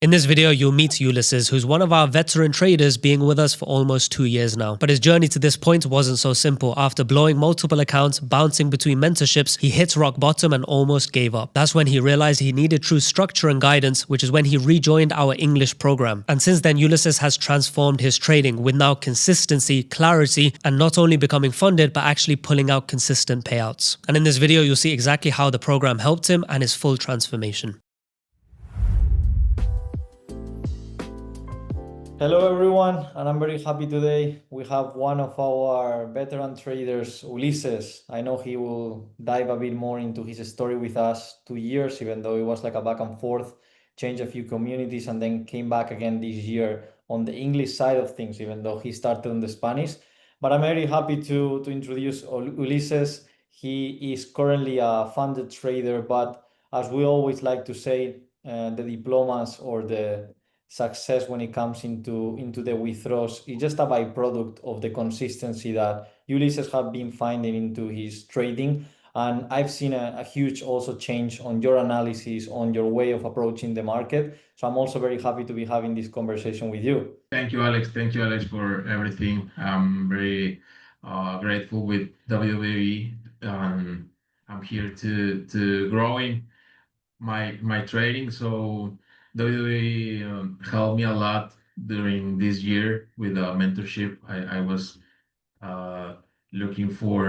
In this video, you'll meet Ulyses, who's one of our veteran traders being with us for almost 2 years now. But his journey to this point wasn't so simple. After blowing multiple accounts, bouncing between mentorships, he hit rock bottom and almost gave up. That's when he realized he needed true structure and guidance, which is when he rejoined our English program. And since then, Ulyses has transformed his trading with now consistency, clarity, and not only becoming funded, but actually pulling out consistent payouts. And in this video, you'll see exactly how the program helped him and his full transformation. Hello everyone, and I'm very happy today. We have one of our veteran traders, Ulyses. I know he will dive a bit more into his story with us. 2 years, even though it was like a back and forth, changed a few communities and then came back again this year on the English side of things, even though he started on the Spanish. But I'm very happy to introduce Ulyses. He is currently a funded trader, but as we always like to say, the diplomas or the success when it comes into the withdraws is just a byproduct of the consistency that Ulyses have been finding into his trading. And I've seen a huge also change on your analysis, on your way of approaching the market. So I'm also very happy to be having this conversation with you. Thank you, Alex. Thank you, Alex, for everything. I'm very grateful with WWE. I'm here to growing my trading. So WWE helped me a lot during this year with mentorship. I was uh, looking for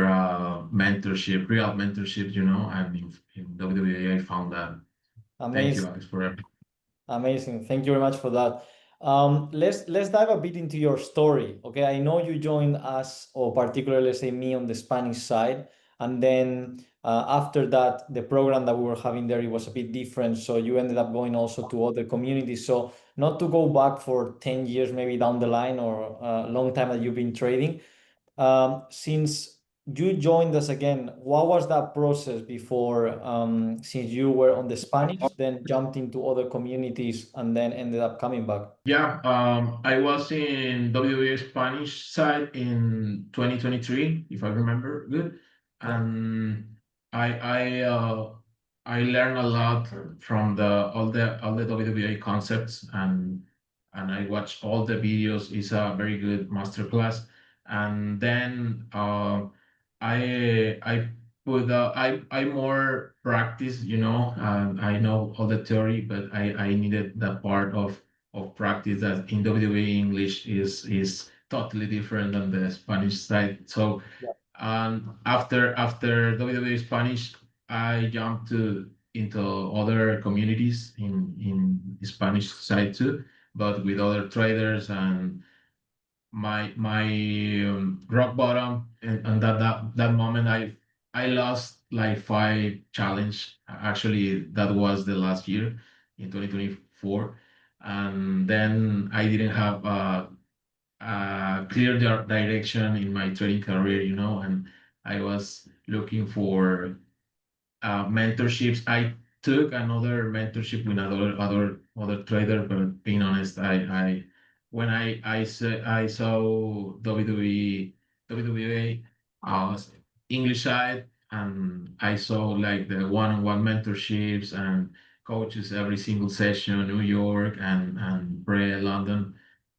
mentorship, real mentorship, and in WWE I found that. Thank you, Amazing. Alex, for everything. Amazing. Thank you very much for that. Let's dive a bit into your story. Okay, I know you joined us, or particularly, let's say me on the Spanish side, and then after that, the program that we were having there, it was a bit different. So you ended up going also to other communities. So not to go back for 10 years, maybe down the line, or a long time that you've been trading. Since you joined us again, what was that process before, since you were on the Spanish, then jumped into other communities and then ended up coming back? Yeah, I was in WWE Spanish side in 2023, if I remember good, Yeah, and I I uh, I learned a lot from all the WWE concepts, and I watched all the videos. It's a very good masterclass, and then I put I more practice, and I know all the theory, but I needed that part of practice that in WWE English is totally different than the Spanish side. So yeah, after WWE Spanish, I jumped into other communities in the Spanish side too, but with other traders, and my rock bottom, and that moment I lost like 5 challenge. Actually, that was the last year in 2024, and then I didn't have a clear direction in my trading career, and I was looking for mentorships. I took another mentorship with other trader, but being honest, I when I saw WWE English side, and I saw like the one-on-one mentorships and coaches every single session, New York and London,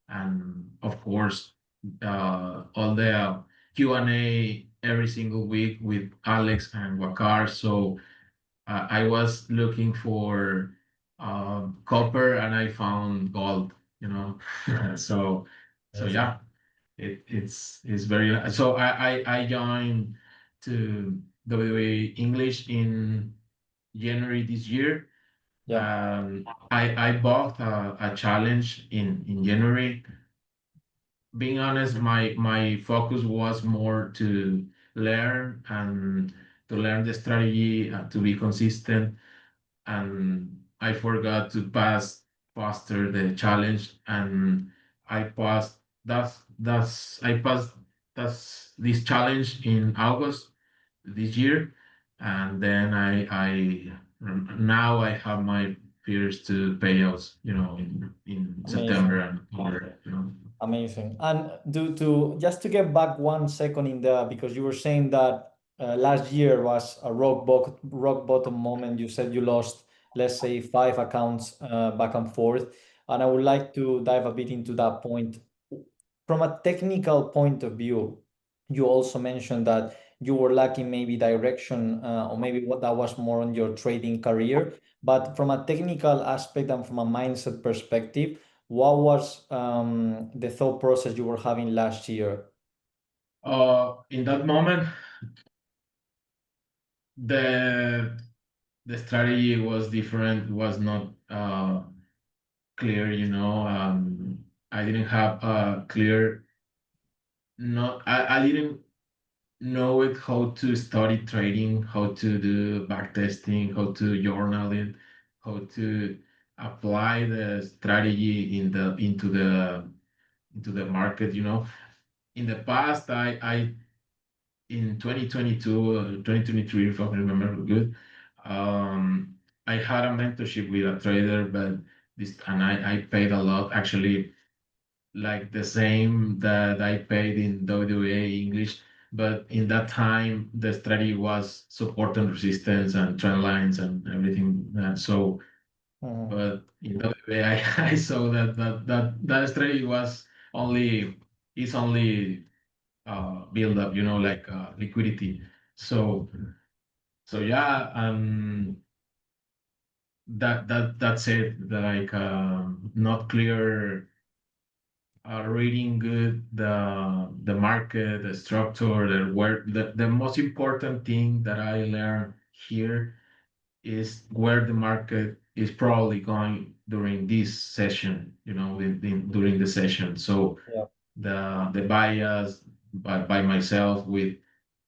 and of course all the Q&A every single week with Alex and Wakar. So I was looking for copper, and I found gold. You know, so amazing. yeah, it's very. So I joined to WWE English in January this year. Yeah, I bought a challenge in January. Being honest, my focus was more to learn and to learn the strategy, to be consistent, and I forgot to pass faster the challenge, and I passed that's I passed that's this challenge in August this year, and then I now I have my first two payouts, in September amazing. and October. Amazing. And to just to get back 1 second in there, because you were saying that last year was a rock bottom moment. You said you lost let's say, 5 accounts back and forth. And I would like to dive a bit into that point. From a technical point of view, you also mentioned that you were lacking maybe direction, or maybe what that was more on your trading career. But from a technical aspect and from a mindset perspective, what was the thought process you were having last year? In that moment, the the strategy was different, was not clear, you know. I didn't have a clear, not, I didn't know it how to study trading, how to do back testing, how to journal it, how to apply the strategy into the market, you know. In the past, I in 2022 or 2023, if I remember good, um, I had a mentorship with a trader, but this, and I paid a lot, actually, like the same that I paid in WWA English. But in that time, the strategy was support and resistance and trend lines and everything. So, Mhm. but in WWA, I saw that strategy was only, is only build up, you know, like liquidity. So yeah, that's it. Like not clear, reading good the market, the structure, the where the most important thing that I learned here is where the market is probably going during this session. You know, during the session. So Yeah, the bias by myself, with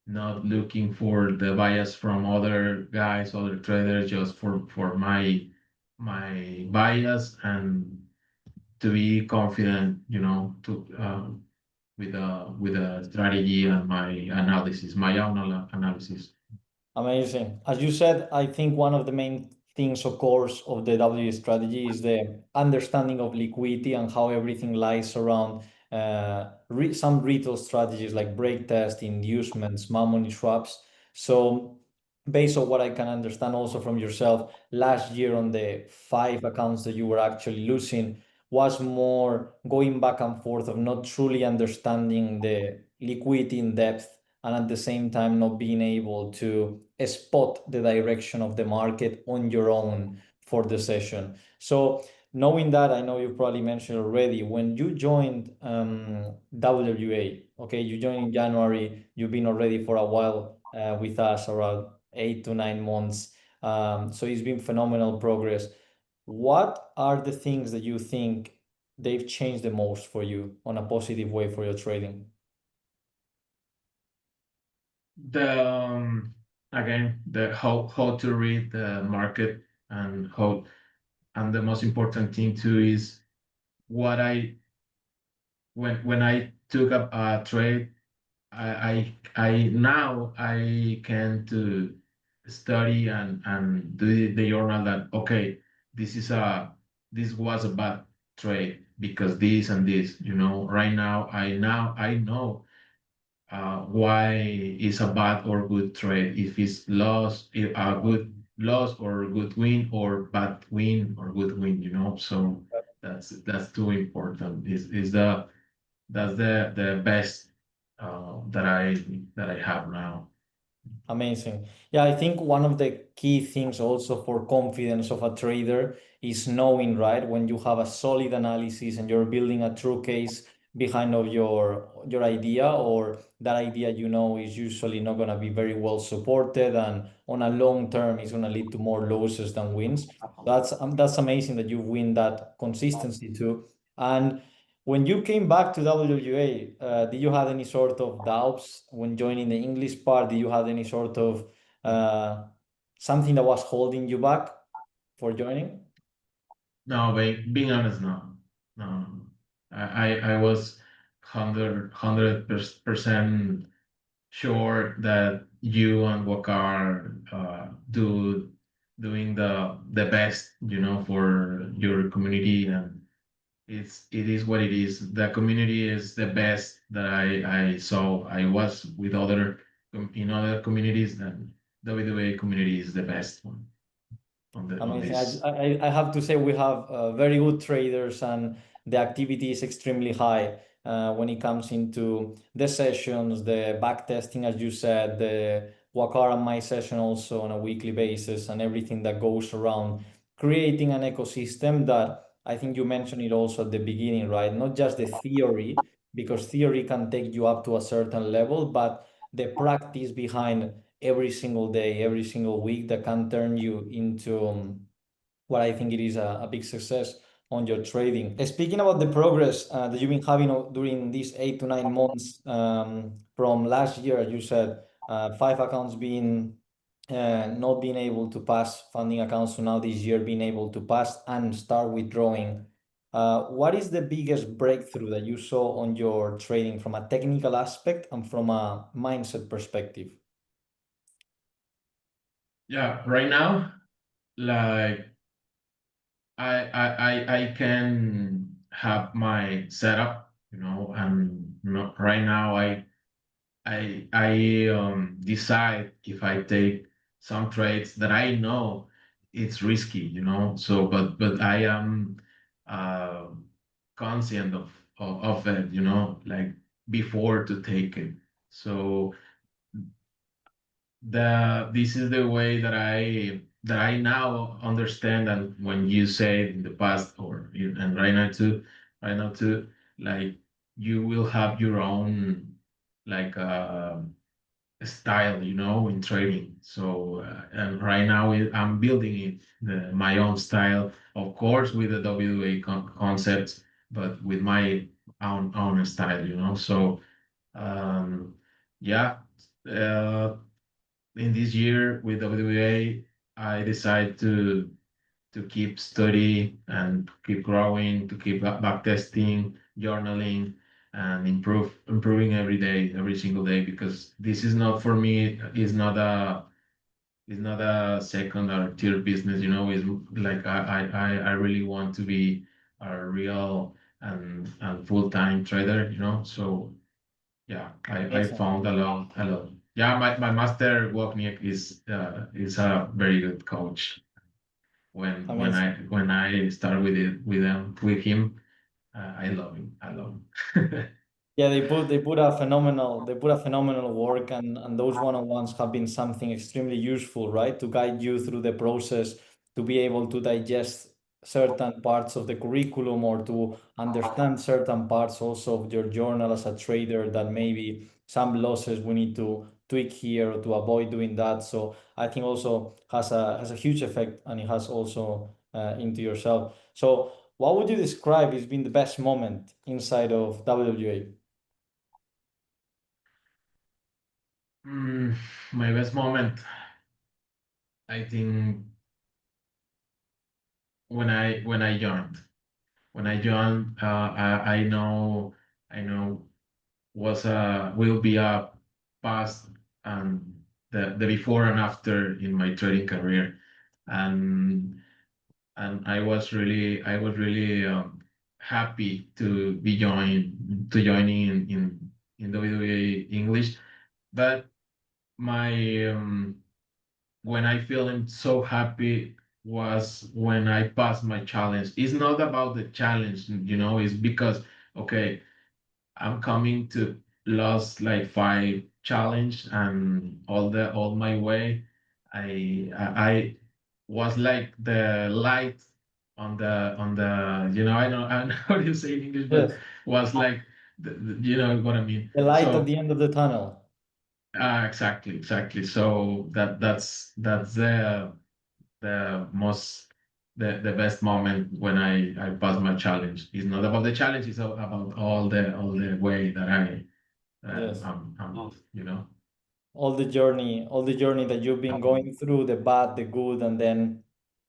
not looking for the bias from other guys, other traders, just for my bias, and to be confident, you know, to with a strategy and my analysis, my own analysis. amazing. As you said, I think one of the main things, of course, of the W strategy is the understanding of liquidity and how everything lies around some retail strategies like break test, inducements, smart money swaps. So, based on what I can understand also from yourself, last year on the 5 accounts that you were actually losing was more going back and forth of not truly understanding the liquidity in depth, and at the same time not being able to spot the direction of the market on your own for the session. So knowing that, I know you probably mentioned already, when you joined WA, okay, you joined in January, you've been already for a while with us, around 8 to 9 months. So it's been phenomenal progress. What are the things that you think they've changed the most for you on a positive way for your trading? The again, the how to read the market, and how, and the most important thing too is what I, when I took up a trade, I now I can to study and do the journal that, okay, this is a, this was a bad trade because this and this, you know. Right now I know why is a bad or good trade, if it's loss, if a good loss or good win, or bad win or good win, you know. So that's too important. Is the, that's the best that I have now. Amazing. Yeah, I think one of the key things also for confidence of a trader is knowing, right, when you have a solid analysis and you're building a true case behind of your idea, or that idea you know is usually not going to be very well supported, and on a long term is going to lead to more losses than wins. That's amazing that you win that consistency too. And when you came back to WA, did you have any sort of doubts when joining the English part? Did you have any sort of uh, something that was holding you back for joining? No, being honest, no, no. I was hundred percent sure that you and Wakar doing the best, you know, for your community, and it is what it is. The community is the best that I saw. I was with other in other communities, and the WWA community is the best one. on Amazing. this. I have to say we have very good traders, and the activity is extremely high when it comes into the sessions, the back testing, as you said, the Wakar and my session also on a weekly basis, and everything that goes around creating an ecosystem that I think you mentioned it also at the beginning, right? Not just the theory, because theory can take you up to a certain level, but the practice behind every single day, every single week that can turn you into what I think it is a big success on your trading. Speaking about the progress that you've been having during these 8 to 9 months from last year, you said 5 accounts being not being able to pass funding accounts to now this year being able to pass and start withdrawing. What is the biggest breakthrough that you saw on your trading from a technical aspect and from a mindset perspective? Yeah, right now, like I can have my setup, and right now I decide if I take some trades that I know it's risky, So, but I am uh, conscient of it, like before to take it. So this is the way that I now understand. And when you say in the past, and right now too, like you will have your own like style, in trading. So and right now I'm building my own style, of course, with the WA concepts, but with my own style, So um, yeah. Uh, in this year with WA, I decided to keep study and keep growing, to keep back testing, journaling, and improving every day, every single day, because this is not for me. It's not a second or third business. It's like I really want to be a real and full-time trader. So yeah, I Amazing. found a lot. Yeah, my master Wozniak is a very good coach. Amazing. When I start with him, I love him. I love him. Yeah, they put a phenomenal work, and those one-on-ones have been something extremely useful, right? To guide you through the process, to be able to digest certain parts of the curriculum, or to understand certain parts also of your journal as a trader, that maybe some losses we need to tweak here to avoid doing that. So I think also has a huge effect, and it has also into yourself. So what would you describe as being the best moment inside of WWA? Mm, my best moment, I think, when I joined. When I joined, I know will be a past and the before and after in my trading career, and I was really happy to joining in WWE English. But my when I feeling so happy was when I passed my challenge. It's not about the challenge, it's because, okay, I'm coming to last like 5 challenge, and all my way. I was like the light on the. I know how do you say in English, but Yes, was like you know what I mean. the light at So the end of the tunnel. exactly. So that's the most the best moment when I pass my challenge. It's not about the challenge, it's about all the way that Yes. I'm All the journey that you've been going through, the bad, the good, and then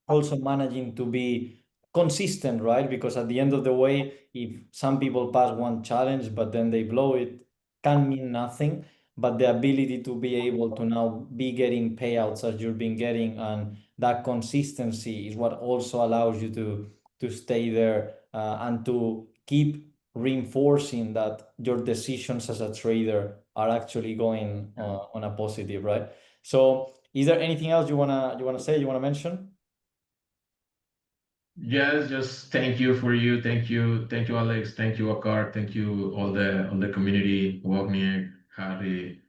also managing to be consistent, right? Because at the end of the way, if some people pass one challenge but then they blow it, can mean nothing. But the ability to be able to now be getting payouts as you've been getting, and that consistency is what also allows you to stay there and to keep reinforcing that your decisions as a trader are actually going on a positive, right? So, is there anything else you wanna say? You wanna mention? Yes, just thank you for you. Thank you, Alex. Thank you, Akar. Thank you, all the community, Wagner, Harry,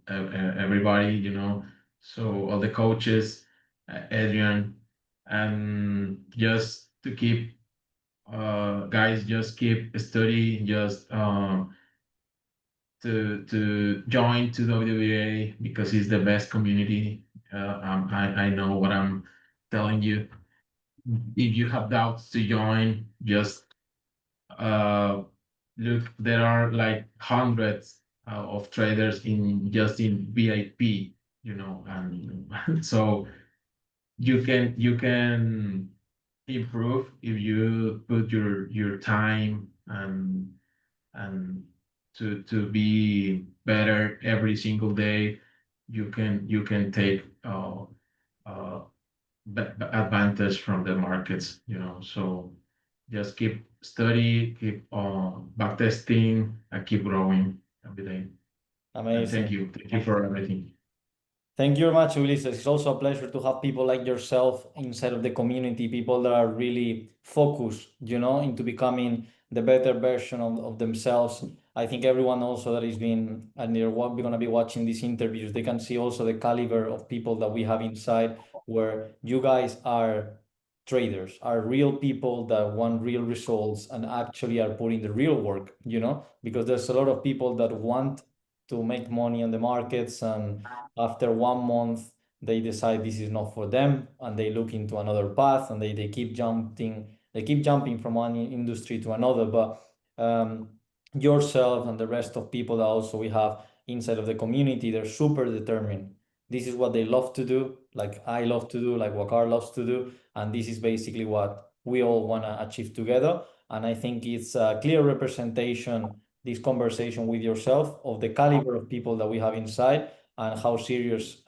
everybody. So all the coaches, Adrian, and just to keep, guys, just keep studying. Just to join to WWA because it's the best community. I know what I'm telling you. If you have doubts to join, just uh, look. There are like hundreds of traders in just in VIP, and so you can improve if you put your time and to be better every single day. You can take uh, advantage from the markets, so just keep study, keep back testing, and keep growing every day. And thank Amazing. you. Thank you for everything. Thank you very much, Ulises. It's also a pleasure to have people like yourself inside of the community, people that are really focused, into becoming the better version of themselves. I think everyone also that is being and they're going to be watching these interviews, they can see also the caliber of people that we have inside, where you guys are traders, are real people that want real results and actually are putting the real work, because there's a lot of people that want to make money on the markets, and after 1 month they decide this is not for them and they look into another path, and they keep jumping from one industry to another. But yourself and the rest of people that also we have inside of the community, they're super determined. This is what they love to do, like I love to do, like Wakar loves to do, and this is basically what we all want to achieve together. And I think it's a clear representation, this conversation with yourself, of the caliber of people that we have inside and how serious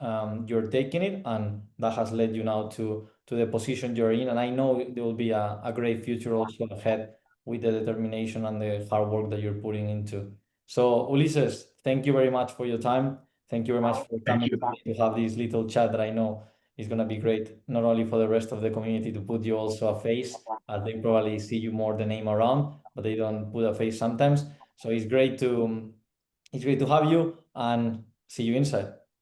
you're taking it, and that has led you now to the position you're in. And I know there will be a great future also ahead with the determination and the hard work that you're putting into. So Ulises, thank you very much for your time. Thank you very much for Thank coming you. today to have this little chat that I know is going to be great, not only for the rest of the community to put you also a face, as they probably see you more the name around, but they don't put a face sometimes. So it's great to have you, and see you inside.